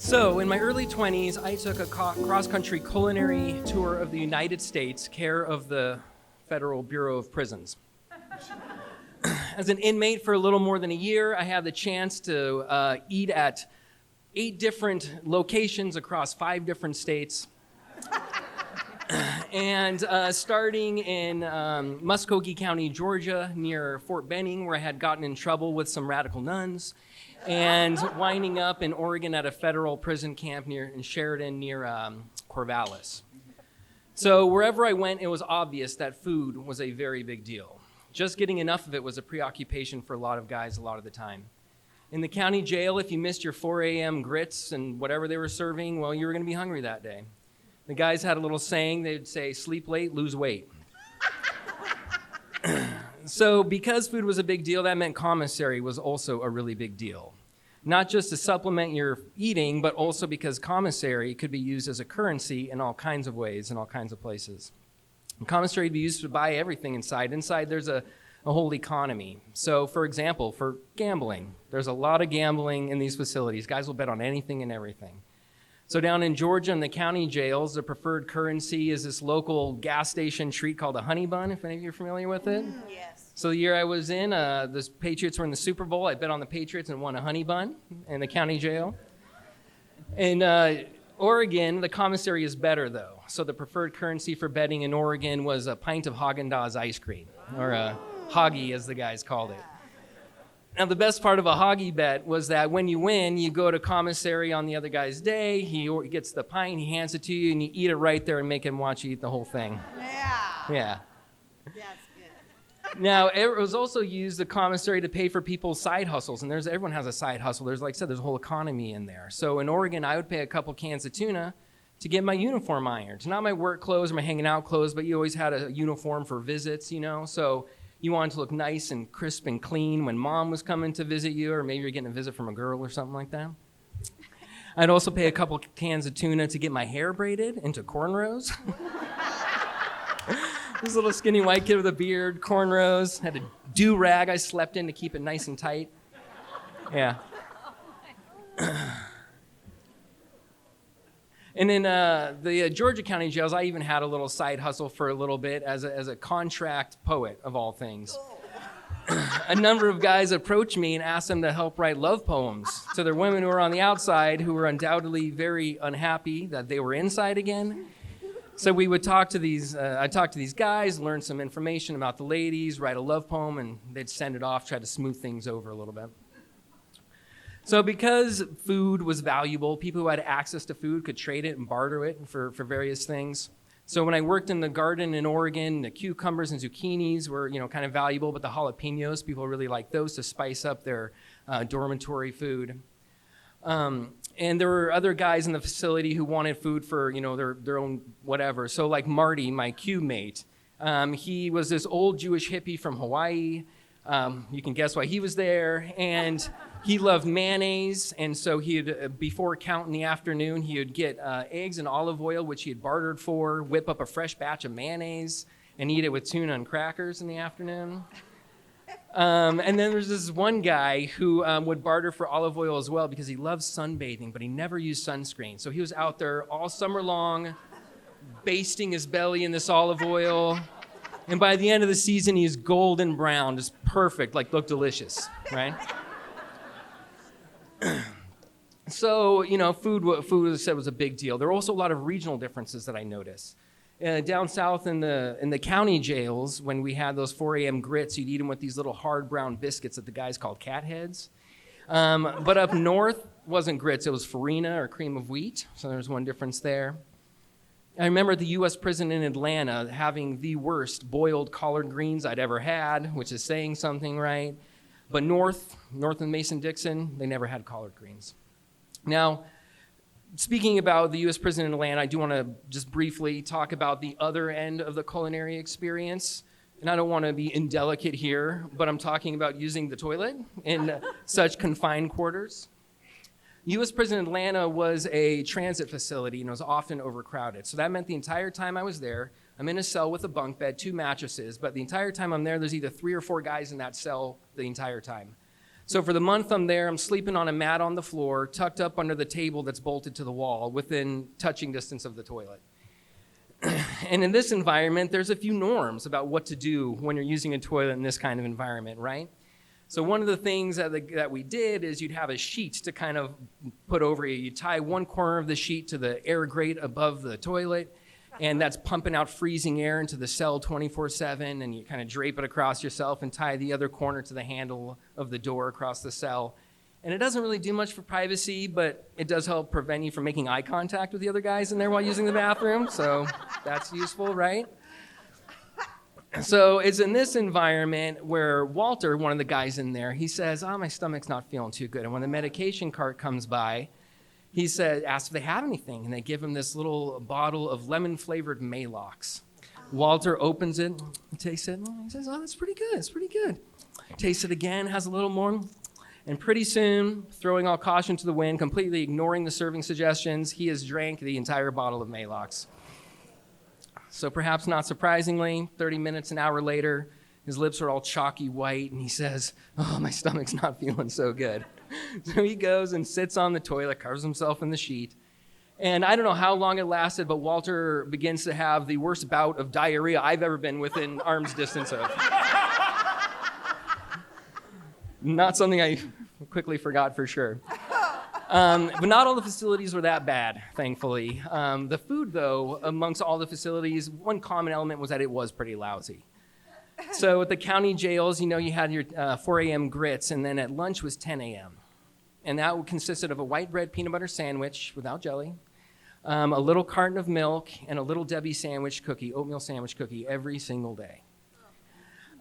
So, in my early 20s, I took a cross-country culinary tour of the United States, care of the Federal Bureau of Prisons. As an inmate for a little more than a year, I had the chance to eat at 8 different locations across 5 different states. And starting in Muskogee County, Georgia, near Fort Benning, where I had gotten in trouble with some radical nuns, and winding up in Oregon at a federal prison camp in Sheridan near Corvallis. So wherever I went, it was obvious that food was a very big deal. Just getting enough of it was a preoccupation for a lot of guys a lot of the time. In the county jail, if you missed your 4 a.m. grits and whatever they were serving, well, you were going to be hungry that day. The guys had a little saying. They'd say, sleep late, lose weight. So because food was a big deal, that meant commissary was also a really big deal. Not just to supplement your eating, but also because commissary could be used as a currency in all kinds of ways, in all kinds of places. And commissary would be used to buy everything inside. Inside, there's a whole economy. So, for example, for gambling, there's a lot of gambling in these facilities. Guys will bet on anything and everything. So down in Georgia in the county jails, the preferred currency is this local gas station treat called a honey bun, if any of you are familiar with it. Yes. So the year I was in, the Patriots were in the Super Bowl. I bet on the Patriots and won a honey bun in the county jail. In Oregon, the commissary is better, though. So the preferred currency for betting in Oregon was a pint of Haagen-Dazs ice cream, or a Hoggy, as the guys called it. Now, the best part of a Hoggy bet was that when you win, you go to commissary on the other guy's day, he gets the pint, he hands it to you, and you eat it right there and make him watch you eat the whole thing. Yeah. That's good. Now, it was also used, the commissary, to pay for people's side hustles, and everyone has a side hustle. There's, like I said, there's a whole economy in there. So in Oregon, I would pay a couple cans of tuna to get my uniform ironed. Not my work clothes or my hanging out clothes, but you always had a uniform for visits, so you wanted to look nice and crisp and clean when mom was coming to visit you, or maybe you're getting a visit from a girl or something like that. I'd also pay a couple cans of tuna to get my hair braided into cornrows. This little skinny white kid with a beard, cornrows, had a do-rag I slept in to keep it nice and tight. Yeah. And in the Georgia County jails, I even had a little side hustle for a little bit as a contract poet, of all things. A number of guys approached me and asked them to help write love poems to their women who were on the outside, who were undoubtedly very unhappy that they were inside again. So we would talk to these, I'd talk to these guys, learn some information about the ladies, write a love poem, and they'd send it off, try to smooth things over a little bit. So because food was valuable, people who had access to food could trade it and barter it for various things. So when I worked in the garden in Oregon, the cucumbers and zucchinis were, kind of valuable, but the jalapenos, people really liked those to spice up their dormitory food. And there were other guys in the facility who wanted food for, their own whatever. So like Marty, my Q mate, he was this old Jewish hippie from Hawaii. You can guess why he was there. And he loved mayonnaise, and so he'd, before count in the afternoon, he would get eggs and olive oil, which he had bartered for, whip up a fresh batch of mayonnaise, and eat it with tuna and crackers in the afternoon. And then there's this one guy who would barter for olive oil as well because he loves sunbathing, but he never used sunscreen. So he was out there all summer long, basting his belly in this olive oil. And by the end of the season, he was golden brown, just perfect, looked delicious, right? So, food, as I said, was a big deal. There were also a lot of regional differences that I noticed. Down south in the county jails, when we had those 4 a.m. grits, you'd eat them with these little hard brown biscuits that the guys called cat heads. But up north, wasn't grits, it was farina or cream of wheat. So there's one difference there. I remember the U.S. prison in Atlanta having the worst boiled collard greens I'd ever had, which is saying something, right? But north in Mason-Dixon, they never had collard greens. Now, speaking about the U.S. prison in Atlanta, I do want to just briefly talk about the other end of the culinary experience. And I don't want to be indelicate here, but I'm talking about using the toilet in such confined quarters. U.S. Prison in Atlanta was a transit facility and it was often overcrowded. So that meant the entire time I was there, I'm in a cell with a bunk bed, 2 mattresses, but the entire time I'm there, there's either 3 or 4 guys in that cell the entire time. So for the month I'm there, I'm sleeping on a mat on the floor, tucked up under the table that's bolted to the wall within touching distance of the toilet. And in this environment, there's a few norms about what to do when you're using a toilet in this kind of environment, right? So one of the things that we did is you'd have a sheet to kind of put over you. You tie one corner of the sheet to the air grate above the toilet, and that's pumping out freezing air into the cell 24/7, and you kind of drape it across yourself and tie the other corner to the handle of the door across the cell. And it doesn't really do much for privacy, but it does help prevent you from making eye contact with the other guys in there while using the bathroom, so that's useful, right? So it's in this environment where Walter, one of the guys in there, he says, my stomach's not feeling too good. And when the medication cart comes by, he asks if they have anything, and they give him this little bottle of lemon-flavored Maalox. Walter opens it, tastes it, and he says, that's pretty good, it's pretty good. Tastes it again, has a little more, and pretty soon, throwing all caution to the wind, completely ignoring the serving suggestions, he has drank the entire bottle of Maalox. So perhaps not surprisingly, 30 minutes, an hour later, his lips are all chalky white, and he says, my stomach's not feeling so good. So he goes and sits on the toilet, covers himself in the sheet. And I don't know how long it lasted, but Walter begins to have the worst bout of diarrhea I've ever been within arm's distance of. Not something I quickly forgot for sure. But not all the facilities were that bad, thankfully. The food, though, amongst all the facilities, one common element was that it was pretty lousy. So at the county jails, you had your 4 a.m. grits, and then at lunch was 10 a.m. And that consisted of a white bread peanut butter sandwich without jelly, a little carton of milk, and a little Debbie sandwich cookie, oatmeal sandwich cookie, every single day.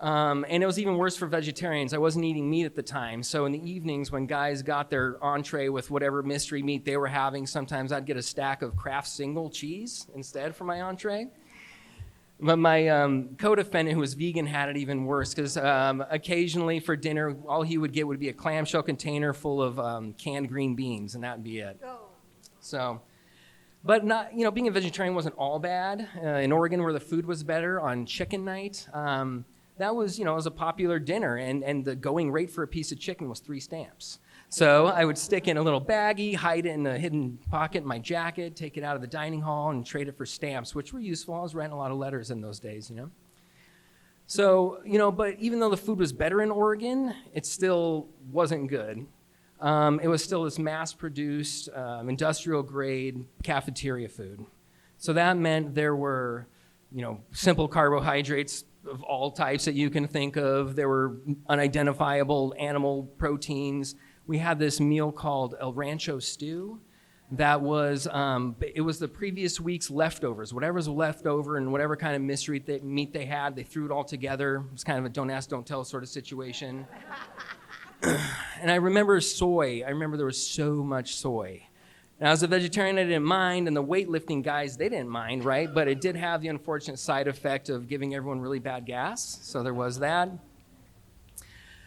And it was even worse for vegetarians. I wasn't eating meat at the time, so in the evenings when guys got their entree with whatever mystery meat they were having, sometimes I'd get a stack of Kraft single cheese instead for my entree. But my co-defendant, who was vegan, had it even worse, because occasionally for dinner, all he would get would be a clamshell container full of canned green beans, and that would be it. So, but not, being a vegetarian wasn't all bad. In Oregon, where the food was better, on chicken night, that was, it was a popular dinner, and the going rate for a piece of chicken was 3 stamps. So I would stick in a little baggie, hide it in a hidden pocket in my jacket, take it out of the dining hall, and trade it for stamps, which were useful. I was writing a lot of letters in those days, So, but even though the food was better in Oregon, it still wasn't good. It was still this mass-produced, industrial-grade cafeteria food. So that meant there were, simple carbohydrates of all types that you can think of. There were unidentifiable animal proteins. We had this meal called El Rancho Stew that was, it was the previous week's leftovers. Whatever's left over and whatever kind of mystery meat they had, they threw it all together. It was kind of a don't ask, don't tell sort of situation. And I remember soy. I remember there was so much soy. Now, as a vegetarian, I didn't mind, and the weightlifting guys, they didn't mind, right? But it did have the unfortunate side effect of giving everyone really bad gas, so there was that.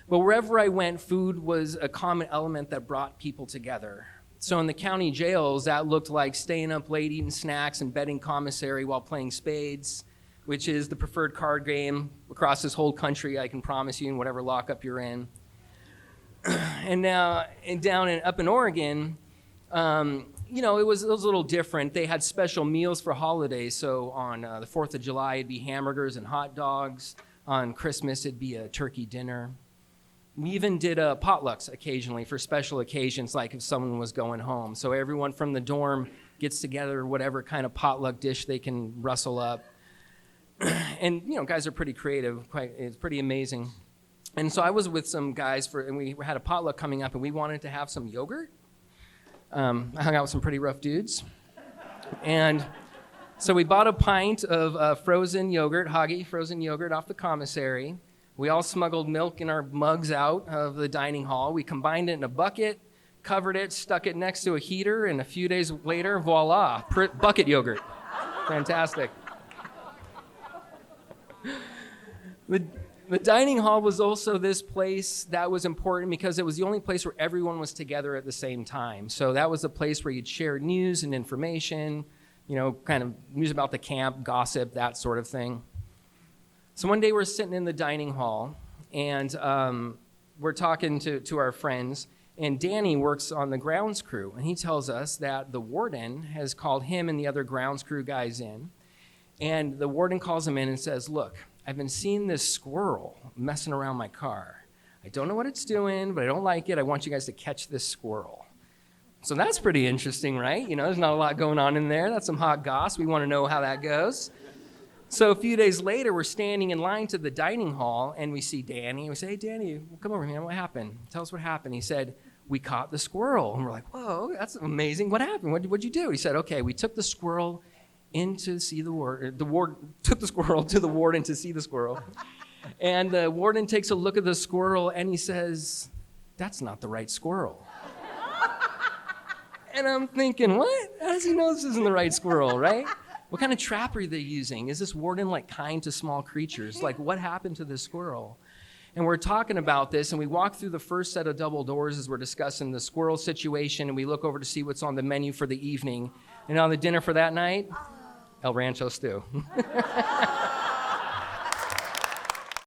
But wherever I went, food was a common element that brought people together. So in the county jails, that looked like staying up late, eating snacks, and betting commissary while playing spades, which is the preferred card game across this whole country, I can promise you, in whatever lockup you're in. And now, up in Oregon, it was a little different. They had special meals for holidays. So on the 4th of July, it'd be hamburgers and hot dogs. On Christmas, it'd be a turkey dinner. We even did potlucks occasionally for special occasions, like if someone was going home. So everyone from the dorm gets together, whatever kind of potluck dish they can rustle up. And, guys are pretty creative. It's pretty amazing. And so I was with some guys and we had a potluck coming up, and we wanted to have some yogurt. I hung out with some pretty rough dudes. And so we bought a pint of frozen yogurt, Hoggy frozen yogurt off the commissary. We all smuggled milk in our mugs out of the dining hall. We combined it in a bucket, covered it, stuck it next to a heater, and a few days later, voila, bucket yogurt. Fantastic. The dining hall was also this place that was important because it was the only place where everyone was together at the same time. So that was the place where you'd share news and information, kind of news about the camp, gossip, that sort of thing. So one day we're sitting in the dining hall, and we're talking to our friends, and Danny works on the grounds crew, and he tells us that the warden has called him and the other grounds crew guys in, and the warden calls him in and says, look, I've been seeing this squirrel messing around my car. I don't know what it's doing, but I don't like it. I want you guys to catch this squirrel. So that's pretty interesting, right? You know, there's not a lot going on in there. That's some hot goss. We want to know how that goes. So a few days later, we're standing in line to the dining hall, and we see Danny. We say, hey, Danny, come over here. What happened? Tell us what happened. He said, we caught the squirrel. And we're like, whoa, that's amazing. What happened? What'd you do? He said, okay, we took the squirrel in to see the warden. The warden took the squirrel to the warden to see the squirrel. And the warden takes a look at the squirrel, and he says, that's not the right squirrel. And I'm thinking, what? How does he know this isn't the right squirrel, right? What kind of trap are they using? Is this warden like kind to small creatures? Like, what happened to this squirrel? And we're talking about this, and we walk through the first set of double doors as we're discussing the squirrel situation, and we look over to see what's on the menu for the evening. And on the dinner for that night, El Rancho stew.